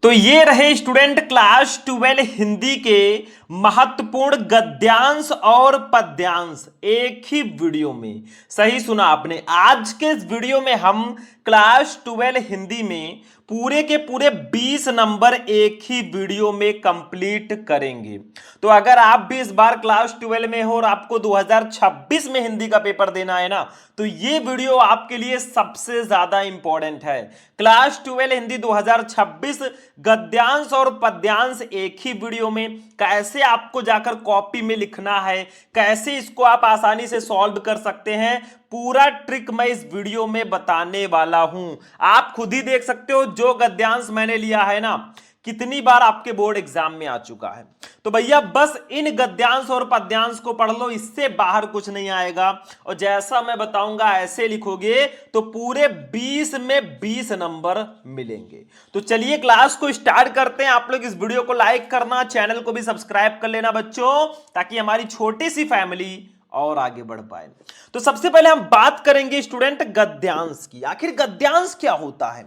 तो ये रहे स्टूडेंट क्लास 12 हिंदी के महत्वपूर्ण गद्यांश और पद्यांश एक ही वीडियो में। सही सुना आपने। आज के इस वीडियो में हम क्लास 12 हिंदी में पूरे के पूरे 20 नंबर एक ही वीडियो में कंप्लीट करेंगे। तो अगर आप भी इस बार क्लास 12 में हो और आपको 2026 में हिंदी का पेपर देना है ना, तो ये वीडियो आपके लिए सबसे ज्यादा इंपॉर्टेंट है। क्लास 12 हिंदी 2026 गद्यांश और पद्यांश एक ही वीडियो में। कैसे आपको जाकर कॉपी में लिखना है, कैसे इसको आप आसानी से सॉल्व कर सकते हैं, पूरा ट्रिक मैं इस वीडियो में बताने वाला हूं। आप खुद ही देख सकते हो जो गद्यांश मैंने लिया है ना, कितनी बार आपके बोर्ड एग्जाम में आ चुका है। तो भैया बस इन गद्यांश और पद्यांश को पढ़ लो, इससे बाहर कुछ नहीं आएगा। और जैसा मैं बताऊंगा ऐसे लिखोगे तो पूरे 20 में 20 नंबर मिलेंगे। तो चलिए क्लास को स्टार्ट करते हैं। आप लोग इस वीडियो को लाइक करना, चैनल को भी सब्सक्राइब कर लेना बच्चों, ताकि हमारी छोटी सी फैमिली और आगे बढ़ पाए। तो सबसे पहले हम बात करेंगे स्टूडेंट गद्यांश की। आखिर गद्यांश क्या होता है?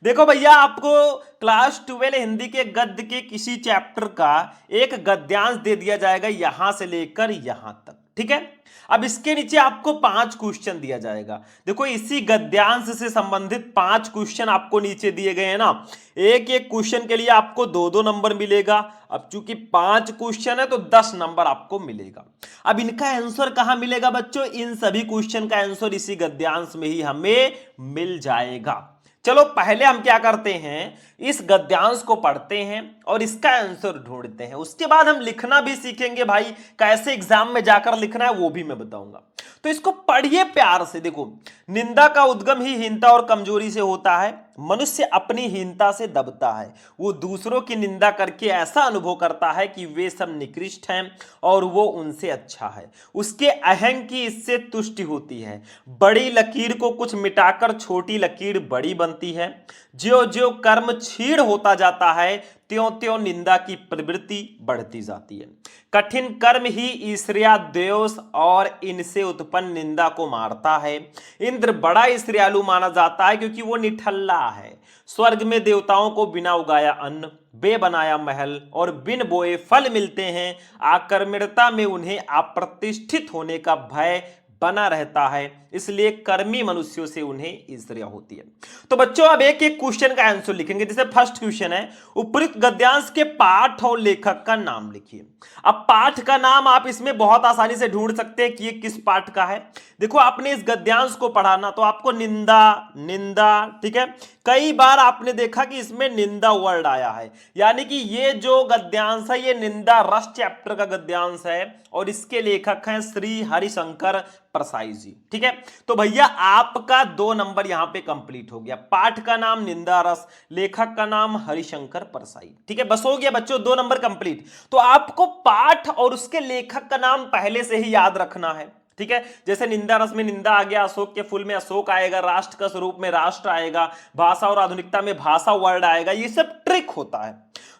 देखो भैया, आपको क्लास 12 हिंदी के गद्य के किसी चैप्टर का एक गद्यांश दे दिया जाएगा यहां से लेकर यहां तक, ठीक है। अब इसके नीचे आपको 5 क्वेश्चन दिया जाएगा। देखो इसी गद्यांश से संबंधित 5 क्वेश्चन आपको नीचे दिए गए हैं ना। एक एक क्वेश्चन के लिए आपको 2-2 नंबर मिलेगा। अब चूंकि 5 क्वेश्चन है तो 10 नंबर आपको मिलेगा। अब इनका आंसर कहां मिलेगा बच्चों? इन सभी क्वेश्चन का आंसर इसी गद्यांश में ही हमें मिल जाएगा। चलो पहले हम क्या करते हैं, इस गद्यांश को पढ़ते हैं और इसका आंसर ढूंढते हैं। उसके बाद हम लिखना भी सीखेंगे भाई, कैसे एग्जाम में जाकर लिखना है वो भी मैं बताऊंगा। तो इसको पढ़िए प्यार से। देखो, निंदा का उद्गम ही हीनता और कमजोरी से होता है। मनुष्य अपनी हीनता से दबता है। वो दूसरों की निंदा करके ऐसा अनुभव करता है कि वे सब निकृष्ट हैं और वो उनसे अच्छा है। उसके अहंग की इससे तुष्टि होती है। बड़ी लकीर को कुछ मिटाकर छोटी लकीर बड़ी बनती है। ज्यों ज्यों कर्म क्षीण होता जाता है, त्यों त्यों निंदा की प्रवृत्ति बढ़ती जाती है। कठिन कर्म ही ईर्ष्या द्वेष और इनसे उत्पन्न निंदा को मारता है। इंद्र बड़ा ईर्ष्यालु माना जाता है क्योंकि वो निठल्ला है। स्वर्ग में देवताओं को बिना उगाया अन्न, बे बनाया महल और बिन बोए फल मिलते हैं। आकर्मण्यता में उन्हें अप्रतिष्ठित होने का भय बना रहता है, इसलिए कर्मी मनुष्यों से उन्हें ईर्ष्या होती है। तो बच्चों अब एक एक क्वेश्चन का आंसर लिखेंगे। जैसे फर्स्ट क्वेश्चन है, उपयुक्त गद्यांश के पाठ और लेखक का नाम लिखिए। अब पाठ का नाम आप इसमें बहुत आसानी से ढूंढ सकते हैं कि ये किस पाठ का है। देखो आपने इस गद्यांश को पढ़ाना तो आपको निंदा निंदा, ठीक है। कई बार आपने देखा कि इसमें निंदा वर्ड आया है, यानी कि ये जो गद्यांश है ये निंदा रस चैप्टर का गद्यांश है और इसके लेखक हैं श्री हरिशंकर परसाई जी, ठीक है। तो भैया आपका 2 नंबर यहां पे कंप्लीट हो गया। पाठ का नाम निंदा रस, लेखक का नाम हरिशंकर परसाई, ठीक है। बस हो गया बच्चों, 2 नंबर कंप्लीट। तो आपको पाठ और उसके लेखक का नाम पहले से ही याद रखना है, ठीक है। जैसे निंदा रस में निंदा आ गया, अशोक के फूल में अशोक आएगा, राष्ट्र का स्वरूप में राष्ट्र आएगा, भाषा और आधुनिकता में भाषा वर्ड आएगा। ये सब ट्रिक होता है।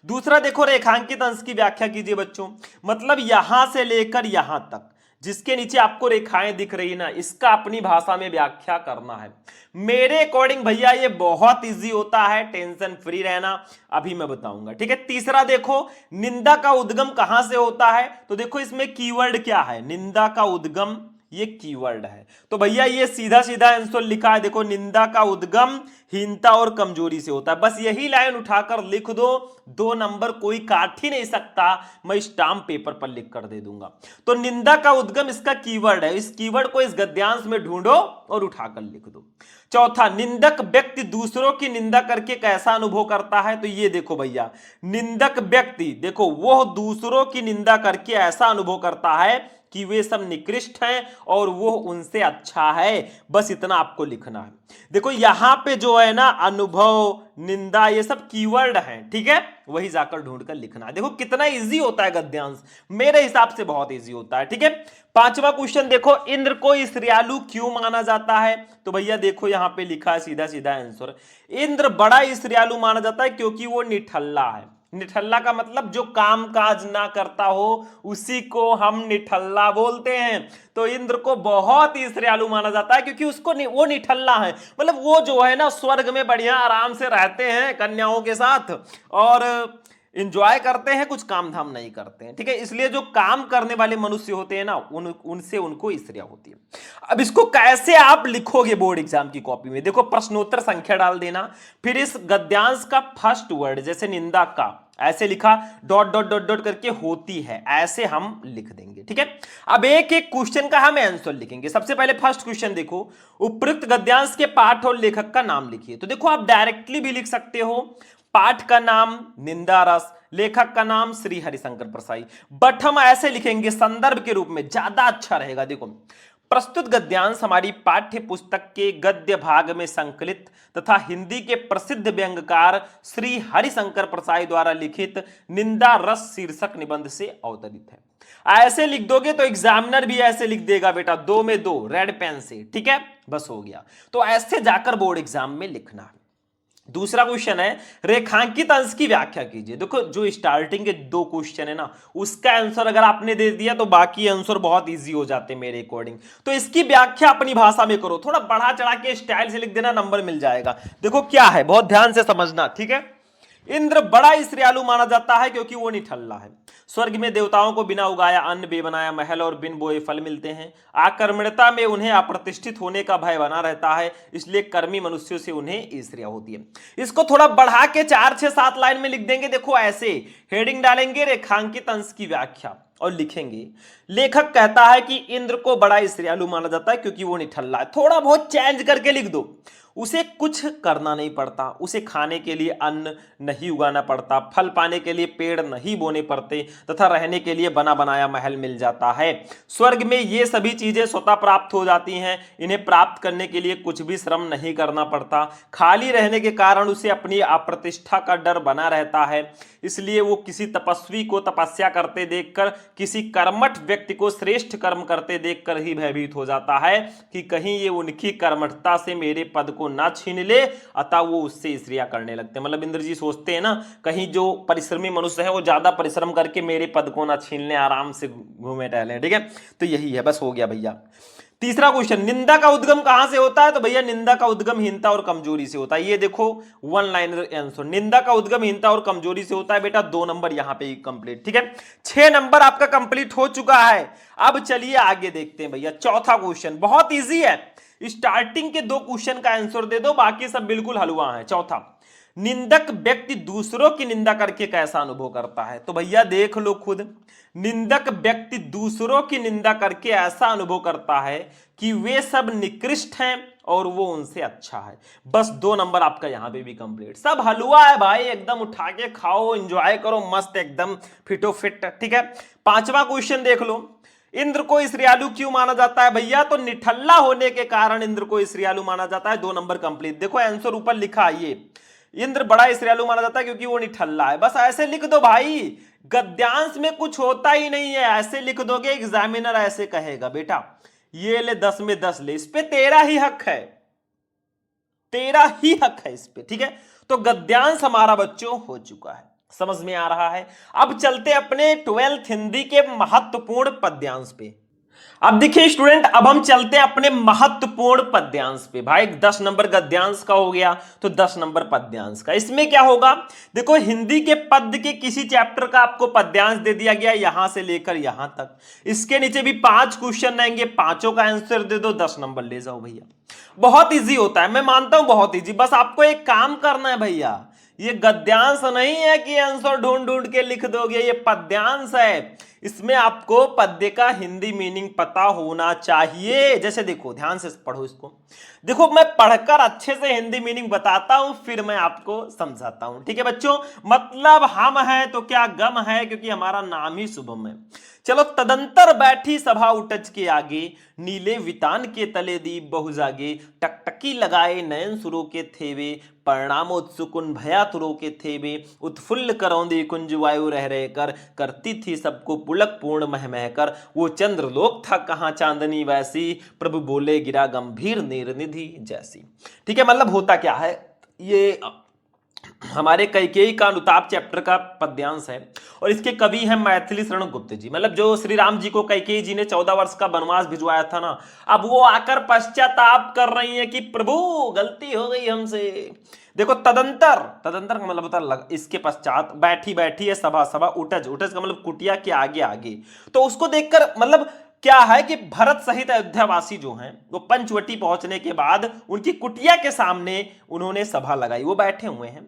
दूसरा देखो, रेखांकित अंश की व्याख्या कीजिए बच्चों। मतलब यहां से लेकर यहां तक जिसके नीचे आपको रेखाएं दिख रही ना, इसका अपनी भाषा में व्याख्या करना है। मेरे अकॉर्डिंग भैया ये बहुत इजी होता है, टेंशन फ्री रहना, अभी मैं बताऊंगा, ठीक है। तीसरा देखो, निंदा का उद्गम कहां से होता है? तो देखो इसमें कीवर्ड क्या है, निंदा का उद्गम, ये कीवर्ड है। तो भैया ये सीधा सीधा आंसर लिखा है। देखो, निंदा का उद्गम हीनता और कमजोरी से होता है। बस यही लाइन उठाकर लिख दो, 2 नंबर कोई काट ही नहीं सकता। मैं स्टाम्प पेपर पर लिख कर दे दूंगा। तो निंदा का उद्गम इसका कीवर्ड है। इस कीवर्ड को इस गद्यांश में ढूंढो और उठाकर लिख दो। चौथा, निंदक व्यक्ति दूसरों की निंदा करके कैसा अनुभव करता है? तो ये देखो भैया, निंदक व्यक्ति, देखो वो दूसरों की निंदा करके ऐसा अनुभव करता है कि वे सब निकृष्ट हैं और वो उनसे अच्छा है। बस इतना आपको लिखना है। देखो यहां पे जो है ना, अनुभव, निंदा, ये सब कीवर्ड हैं, ठीक है। वही जाकर ढूंढकर लिखना है। देखो कितना इजी होता है गद्यांश, मेरे हिसाब से बहुत इजी होता है, ठीक है। 5वां क्वेश्चन देखो, इंद्र को ईर्ष्यालु क्यों माना जाता है? तो भैया देखो यहां पे लिखा है सीधा सीधा आंसर, इंद्र बड़ा ईर्ष्यालु माना जाता है क्योंकि वो निठल्ला है। निठल्ला का मतलब जो काम काज ना करता हो उसी को हम निठल्ला बोलते हैं। तो इंद्र को बहुत ही श्रेयालु माना जाता है क्योंकि उसको वो निठल्ला है, मतलब वो जो है ना स्वर्ग में बढ़िया आराम से रहते हैं कन्याओं के साथ और इंजॉय करते हैं, कुछ काम धाम नहीं करते हैं। ठीक है, इसलिए जो काम करने वाले मनुष्य होते हैं ना उनसे उनको ईर्ष्या होती है। अब इसको कैसे आप लिखोगे बोर्ड एग्जाम की कॉपी में, देखो प्रश्नोत्तर संख्या डाल देना, फिर इस गद्यांश का फर्स्ट वर्ड जैसे निंदा का ऐसे लिखा, डॉट डॉट डॉट डॉट करके होती है, ऐसे हम लिख देंगे। ठीक है, अब एक एक क्वेश्चन का हम आंसर लिखेंगे। सबसे पहले फर्स्ट क्वेश्चन देखो, उपयुक्त गद्यांश के पाठ और लेखक का नाम लिखिए। तो देखो आप डायरेक्टली भी लिख सकते हो, पाठ का नाम निंदा रस, लेखक का नाम श्री हरिशंकर परसाई, बट हम ऐसे लिखेंगे संदर्भ के रूप में, ज्यादा अच्छा रहेगा। देखो, प्रस्तुत गद्यांश हमारी पाठ्य पुस्तक के गद्य भाग में संकलित तथा हिंदी के प्रसिद्ध व्यंग्यकार श्री हरिशंकर परसाई द्वारा लिखित निंदा रस शीर्षक निबंध से अवतरित है। ऐसे लिख दोगे तो एग्जामिनर भी ऐसे लिख देगा बेटा, 2 में 2 रेड पेन से। ठीक है, बस हो गया। तो ऐसे जाकर बोर्ड एग्जाम में लिखना है। दूसरा क्वेश्चन है, रेखांकित अंश की व्याख्या कीजिए। देखो जो स्टार्टिंग के 2 क्वेश्चन है ना, उसका आंसर अगर आपने दे दिया तो बाकी आंसर बहुत इजी हो जाते हैं मेरे अकॉर्डिंग। तो इसकी व्याख्या अपनी भाषा में करो, थोड़ा बढ़ा चढ़ा के स्टाइल से लिख देना, नंबर मिल जाएगा। देखो क्या है, बहुत ध्यान से समझना। ठीक है, इंद्र बड़ा ईर्ष्यालु माना जाता है क्योंकि वो निठल्ला है। स्वर्ग में देवताओं को बिना उगाया अन्न, बेबनाया महल और बिन बोए फल मिलते हैं। आक्रमणता में उन्हें अप्रतिष्ठित होने का भय बना रहता है, इसलिए कर्मी मनुष्यों से उन्हें ईर्ष्या होती है। इसको थोड़ा बढ़ा के 4 6 7 लाइन में लिख देंगे। देखो ऐसे हेडिंग डालेंगे, रेखांकित अंश की व्याख्या, और लिखेंगे लेखक कहता है कि इंद्र को बड़ा ईर्ष्यालु माना जाता है क्योंकि वो निठल्ला है। थोड़ा बहुत चेंज करके लिख दो, उसे कुछ करना नहीं पड़ता, उसे खाने के लिए अन्न नहीं उगाना पड़ता, फल पाने के लिए पेड़ नहीं बोने पड़ते तथा रहने के लिए बना बनाया महल मिल जाता है। स्वर्ग में ये सभी चीजें स्वतः प्राप्त हो जाती हैं, इन्हें प्राप्त करने के लिए कुछ भी श्रम नहीं करना पड़ता। खाली रहने के कारण उसे अपनी अप्रतिष्ठा का डर बना रहता है, इसलिए वो किसी तपस्वी को तपस्या करते देखकर, किसी कर्मठ व्यक्ति को श्रेष्ठ कर्म करते देखकर ही भयभीत हो जाता है कि कहीं ये उनकी कर्मठता से मेरे पद को ना छीन ले, अतः वो उससे ईर्ष्या करने लगते हैं। मतलब इंद्र जी सोचते हैं ना, कहीं जो परिश्रमी मनुष्य है वो ज्यादा परिश्रम करके मेरे पद को ना छीन ले, आराम से घूमे टहले। ठीक है, तो यही है, बस हो गया भैया। तीसरा क्वेश्चन, निंदा का उद्गम कहां से होता है? तो भैया निंदा का उद्गम हीनता और कमजोरी से होता है। ये देखो 1 लाइनर आंसर, निंदा का उद्गम हीनता और कमजोरी से होता है बेटा। 2 नंबर यहां पे कंप्लीट। ठीक है, 6 नंबर आपका कंप्लीट हो चुका है। अब चलिए आगे देखते हैं भैया। चौथा क्वेश्चन बहुत इजी है, स्टार्टिंग के 2 क्वेश्चन का आंसर दे दो, बाकी सब बिल्कुल हलवा है। चौथा, निंदक व्यक्ति दूसरों की निंदा करके कैसा अनुभव करता है? तो भैया देख लो खुद, निंदक व्यक्ति दूसरों की निंदा करके ऐसा अनुभव करता है कि वे सब निकृष्ट हैं और वो उनसे अच्छा है। बस 2 नंबर आपका यहां पे भी कंप्लीट। सब हलवा है भाई, एकदम उठा के खाओ, एंजॉय करो, मस्त एकदम फिटो फिट। ठीक है, 5वां क्वेश्चन देख लो, इंद्र को ईर्ष्यालु क्यों माना जाता है? भैया तो निठल्ला होने के कारण इंद्र को ईर्ष्यालु माना जाता है। 2 नंबर कंप्लीट। देखो आंसर ऊपर लिखा है, ये इंद्र बड़ा ईर्ष्यालु माना जाता है क्योंकि वो निठल्ला है। बस ऐसे लिख दो भाई, गद्यांश में कुछ होता ही नहीं है, ऐसे लिख दोगे एग्जामिनर ऐसे कहेगा बेटा ये ले 10 में 10 ले, इस पे तेरा ही हक है, तेरा ही हक है इस पे। ठीक है, तो गद्यांश हमारा बच्चों हो चुका है, समझ में आ रहा है। अब चलते अपने 12th हिंदी के महत्वपूर्ण पद्यांश पे। अब देखिए स्टूडेंट, अब हम चलते हैं अपने महत्वपूर्ण पद्यांश पे। भाई 10 नंबर गद्यांश का हो गया, तो 10 नंबर पद्यांश का। इसमें क्या होगा, देखो हिंदी के पद्य के किसी चैप्टर का आपको पद्यांश दे दिया गया यहां से लेकर यहां तक। इसके नीचे भी 5 क्वेश्चन आएंगे, पांचों का आंसर दे दो, 10 नंबर ले जाओ भैया। बहुत इजी होता है, मैं मानता हूं बहुत इजी। बस आपको एक काम करना है भैया, ये गद्यांश नहीं है कि आंसर ढूंढ ढूंढ के लिख दोगे, ये पद्यांश है। इसमें आपको पद्य का हिंदी मीनिंग पता होना चाहिए। जैसे देखो ध्यान से पढ़ो इसको, देखो मैं पढ़कर अच्छे से हिंदी मीनिंग बताता हूं, फिर मैं आपको समझाता हूं। ठीक है बच्चों, मतलब हम हैं तो क्या गम है, क्योंकि हमारा नाम ही शुभम है। चलो, तदंतर बैठी सभा उटज के आगे, नीले वितान के तले दीप बहु जागे, टकटकी लगाए नयन सुरों के थेवे, परिणामोत्सुकुन भयातुरों के थेवे, उत्फुल्ल करौंदी कुंज वायु रह रहे कर, करती थी सबको पुलक पूर्ण मह मह कर, वो चंद्रलोक था कहां चांदनी वैसी, प्रभु बोले गिरा गंभीर नीर निधि जैसी। ठीक है, मतलब होता क्या है, ये हमारे कैकेयी का अनुताप चैप्टर का पद्यांश है और इसके कवि हैं मैथिली शरण गुप्त जी। मतलब जो श्री राम जी को कैकेयी जी ने 14 वर्ष का वनवास भिजवाया था ना, अब वो आकर पश्चाताप कर रही हैं कि प्रभु गलती हो गई हमसे। देखो तदंतर, तदंतर का मतलब होता है इसके पश्चात, बैठी बैठी है सभा, सभा उठज, उठज का मतलब कुटिया के आगे आगे। तो उसको देखकर मतलब क्या है कि भरत सहित अयोध्यावासी जो हैं वो पंचवटी पहुंचने के बाद उनकी कुटिया के सामने उन्होंने सभा लगाई, वो बैठे हुए हैं।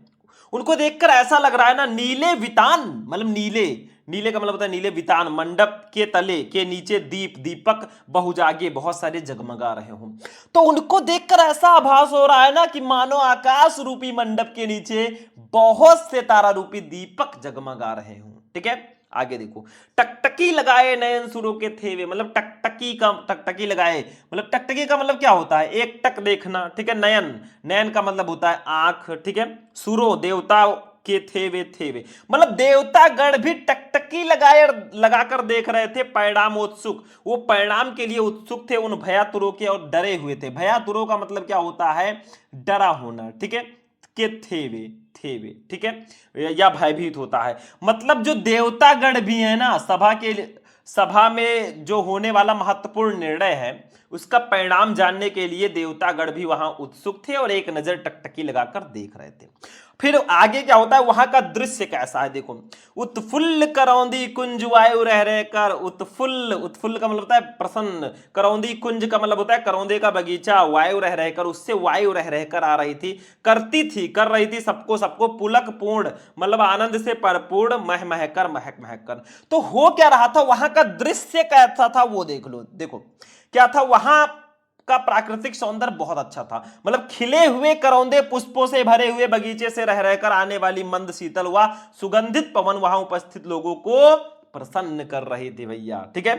उनको देखकर ऐसा लग रहा है ना, नीले वितान, मतलब नीले, नीले का मतलब होता है नीले वितान, मंडप के तले के नीचे दीप, दीपक बहुजागे बहुत सारे जगमगा रहे हों। तो उनको देखकर ऐसा आभास हो रहा है ना कि मानो आकाश रूपी मंडप के नीचे बहुत से तारा रूपी दीपक जगमगा रहे हों। ठीक है, आगे देखो, टकटकी लगाए नयन सुरों के थेवे, मतलब टकटकी का, टकटकी लगाए मतलब टकटकी का मतलब क्या होता है, एक टक देखना। ठीक है, नयन, नयन का मतलब होता है आंख। ठीक है, सुरो देवता के थेवे, थेवे मतलब देवता गण भी टकटकी लगाए, लगाकर देख रहे थे, परिणाम उत्सुक, वो परिणाम के लिए उत्सुक थे उन भयातुरों के और डरे हुए थे। भयातुरों का मतलब क्या होता है, डरा होना। ठीक है, के थेवे, थेवे ठीक है, या भयभीत होता है। मतलब जो देवता गण भी है ना, सभा के, सभा में जो होने वाला महत्वपूर्ण निर्णय है उसका परिणाम जानने के लिए देवतागण भी वहां उत्सुक थे और एक नजर टकटकी लगाकर देख रहे थे। फिर आगे क्या होता है, वहां का दृश्य कैसा है देखो, उत्फुल्ल करौंदी कुंज वायु रह रह कर, उत्फुल्ल, उत्फुल्ल का मतलब होता है प्रसन्न, करौंदी कुंज का मतलब होता है करौंदे का बगीचा, वायु रह रह कर, उससे वायु रह रह कर आ रही थी, करती थी, कर रही थी सबको, सबको पुलक पूर्ण मतलब आनंद से परिपूर्ण, मह मह कर, महक महक कर। तो हो क्या रहा था, वहां का दृश्य कैसा था वो देख लो। देखो क्या था, वहां का प्राकृतिक सौंदर्य बहुत अच्छा था। मतलब खिले हुए करौंदे पुष्पों से भरे हुए बगीचे से रह रहकर आने वाली मंद शीतल व सुगंधित पवन वहां उपस्थित लोगों को प्रसन्न कर रही थी भैया। ठीक है,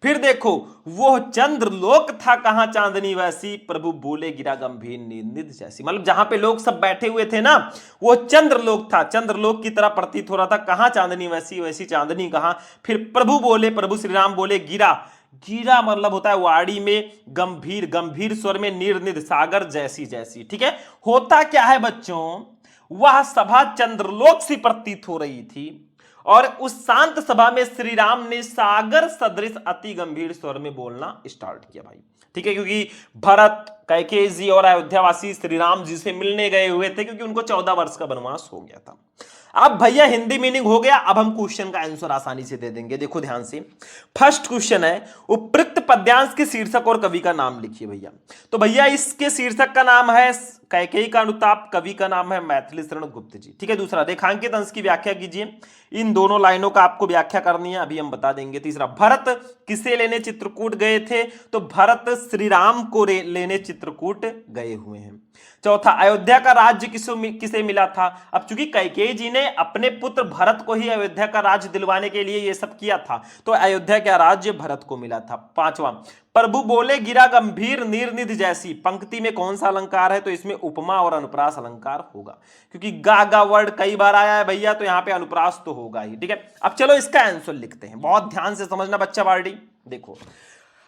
फिर देखो, वो चंद्रलोक था कहां चांदनी वैसी, प्रभु बोले गिरा गंभीर निधि जैसी। मतलब जहां पे लोग सब बैठे हुए थे ना, वो चंद्रलोक था, चंद्रलोक की तरह प्रतीत हो रहा था, कहां चांदनी वैसी, वैसी चांदनी कहां। फिर प्रभु बोले, प्रभु श्री राम बोले, गिरा, गिरा मतलब होता है वाड़ी में, गंभीर, गंभीर स्वर में, निर्निध सागर जैसी, जैसी। ठीक है, होता क्या है बच्चों, वह सभा चंद्रलोक से प्रतीत हो रही थी और उस शांत सभा में श्री राम ने सागर सदृश अति गंभीर स्वर में बोलना स्टार्ट किया भाई। ठीक है, क्योंकि भरत, कैकेयी जी और अयोध्यावासी श्री राम जी से मिलने गए हुए थे, क्योंकि उनको 14 वर्ष का वनवास हो गया था। अब भैया हिंदी मीनिंग हो गया, अब हम क्वेश्चन का आंसर आसानी से दे देंगे। देखो ध्यान से, फर्स्ट क्वेश्चन है, उपयुक्त पद्यांश के शीर्षक और कवि का नाम लिखिए भैया। तो भैया इसके शीर्षक का नाम है कैकेयी का अनुताप, कवि का नाम है मैथिली शरण गुप्त जी। ठीक है, दूसरा, रेखांकित अंश की व्याख्या कीजिए। इन दोनों लाइनों का आपको व्याख्या करनी है, अभी हम बता देंगे। तीसरा, भरत किसे लेने चित्रकूट गए थे, तो भरत श्री राम को लेने चित्रकूट गए हुए हैं। चौथा, अयोध्या का राज्य किसे मिला था। अब चूंकि कैकेयी जी ने अपने पुत्र भरत को ही अयोध्या का राज्य दिलवाने के लिए ये सब किया था, तो अयोध्या का राज्य भरत को मिला था। पांचवा, प्रभु बोले गिरा गंभीर निर्निधि जैसी, पंक्ति में कौन सा अलंकार है, तो इसमें उपमा और अनुप्रास अलंकार होगा, क्योंकि गा गा वर्ड कई बार आया है भैया, तो यहां पे अनुप्रास तो होगा ही। ठीक है, अब चलो इसका आंसर लिखते हैं, बहुत ध्यान से समझना बच्चा बार्डी। देखो,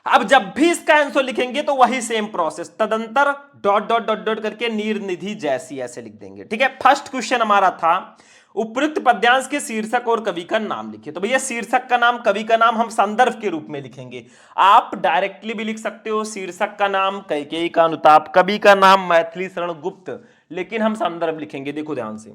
अब जब भी इसका आंसर लिखेंगे तो वही सेम प्रोसेस, तदंतर डॉट डॉट डॉट डॉट करके निर्निधि जैसी ऐसे लिख देंगे। ठीक है, फर्स्ट क्वेश्चन हमारा था, उपयुक्त पद्यांश के शीर्षक और कवि का नाम लिखिए। तो भैया शीर्षक का नाम, कवि का नाम हम संदर्भ के रूप में लिखेंगे। आप डायरेक्टली भी लिख सकते हो, शीर्षक का नाम कैकेयी का अनुताप, कवि का नाम मैथिली शरण गुप्त, लेकिन हम संदर्भ लिखेंगे। देखो ध्यान से,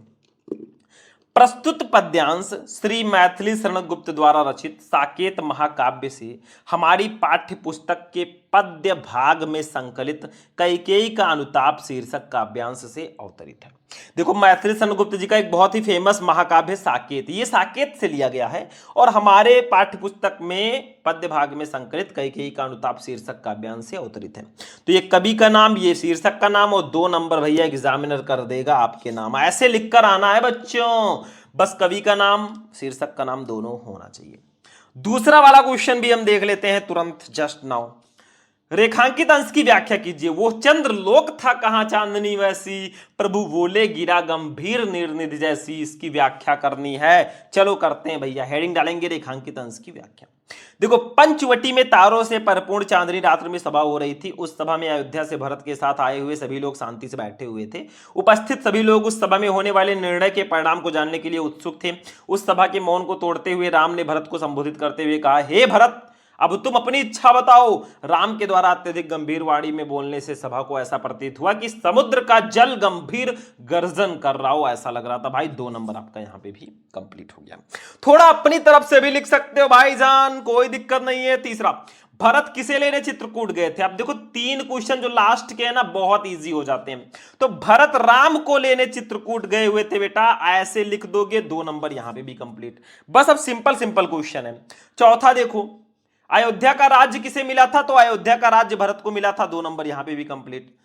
प्रस्तुत पद्यांश श्री मैथिली शरण गुप्त द्वारा रचित साकेत महाकाव्य से हमारी पाठ्य पुस्तक के पद्य भाग में संकलित कैकेयी का अनुताप शीर्षक काव्यांश से अवतरित है। देखो, मैथिली शरण गुप्त जी का एक बहुत ही फेमस महाकाव्य साकेत, ये साकेत से लिया गया है और हमारे पाठ्य पुस्तक में पद्य भाग में संकलित कैकेयी का अनुताप शीर्षक काव्यांश से अवतरित है। तो ये कवि का नाम, ये शीर्षक का नाम, और 2 नंबर भैया एग्जामिनर कर देगा आपके नाम। ऐसे लिखकर आना है बच्चों, बस कवि का नाम, शीर्षक का नाम दोनों होना चाहिए। दूसरा वाला क्वेश्चन भी हम देख लेते हैं तुरंत, जस्ट नाउ। रेखांकित अंश की व्याख्या कीजिए। वो चंद्रलोक था कहां चांदनी वैसी, प्रभु बोले गिरा गंभीर निर्निधि जैसी। इसकी व्याख्या करनी है, चलो करते हैं भैया। हेडिंग डालेंगे रेखांकित अंश की व्याख्या। देखो, पंचवटी में तारों से परिपूर्ण चांदनी रात्र में सभा हो रही थी। उस सभा में अयोध्या से भरत के साथ आए हुए सभी लोग शांति से बैठे हुए थे। उपस्थित सभी लोग उस सभा में होने वाले निर्णय के परिणाम को जानने के लिए उत्सुक थे। उस सभा के मौन को तोड़ते हुए राम ने भरत को संबोधित करते हुए कहा, हे भरत, अब तुम अपनी इच्छा बताओ। राम के द्वारा अत्यधिक गंभीर वाणी में बोलने से सभा को ऐसा प्रतीत हुआ कि समुद्र का जल गंभीर गर्जन कर रहा हो, ऐसा लग रहा था। भाई 2 नंबर आपका यहां पे भी कंप्लीट हो गया। थोड़ा अपनी तरफ से भी लिख सकते हो भाईजान, कोई दिक्कत नहीं है। तीसरा, भरत किसे लेने चित्रकूट गए थे? अब देखो 3 क्वेश्चन जो लास्ट के हैं ना बहुत इजी हो जाते हैं। तो भरत राम को लेने चित्रकूट गए हुए थे बेटा, ऐसे लिख दोगे 2 नंबर यहां पे भी कंप्लीट। बस अब सिंपल सिंपल क्वेश्चन है। चौथा देखो, अयोध्या का राज्य किसे मिला था? तो अयोध्या का राज्य भरत को मिला था, 2 नंबर यहां पे भी कंप्लीट।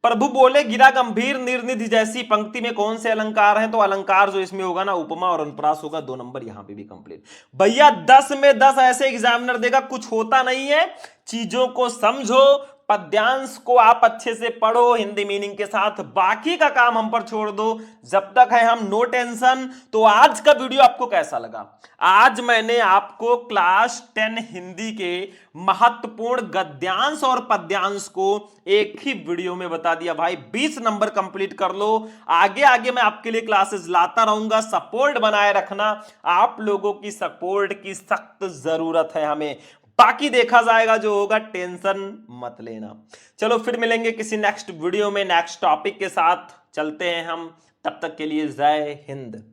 प्रभु बोले गिरा गंभीर निर्निधि जैसी, पंक्ति में कौन से अलंकार हैं? तो अलंकार जो इसमें होगा ना उपमा और अनुप्रास होगा, 2 नंबर यहां पे भी कंप्लीट। भैया 10 में 10 ऐसे एग्जामिनर देगा, कुछ होता नहीं है। चीजों को समझो, पद्यांश को आप अच्छे से पढ़ो हिंदी मीनिंग के साथ, बाकी का काम हम पर छोड़ दो। जब तक है हम नो टेंशन। तो आज का वीडियो आपको कैसा लगा? आज मैंने आपको क्लास 10 हिंदी के महत्वपूर्ण गद्यांश और पद्यांश को एक ही वीडियो में बता दिया भाई। 20 नंबर कंप्लीट कर लो। आगे आगे मैं आपके लिए क्लासेस लाता रहूंगा। सपोर्ट बनाए रखना, आप लोगों की सपोर्ट की सख्त जरूरत है हमें। बाकी देखा जाएगा, जो होगा टेंशन मत लेना। चलो फिर मिलेंगे किसी नेक्स्ट वीडियो में नेक्स्ट टॉपिक के साथ। चलते हैं हम, तब तक के लिए जय हिंद।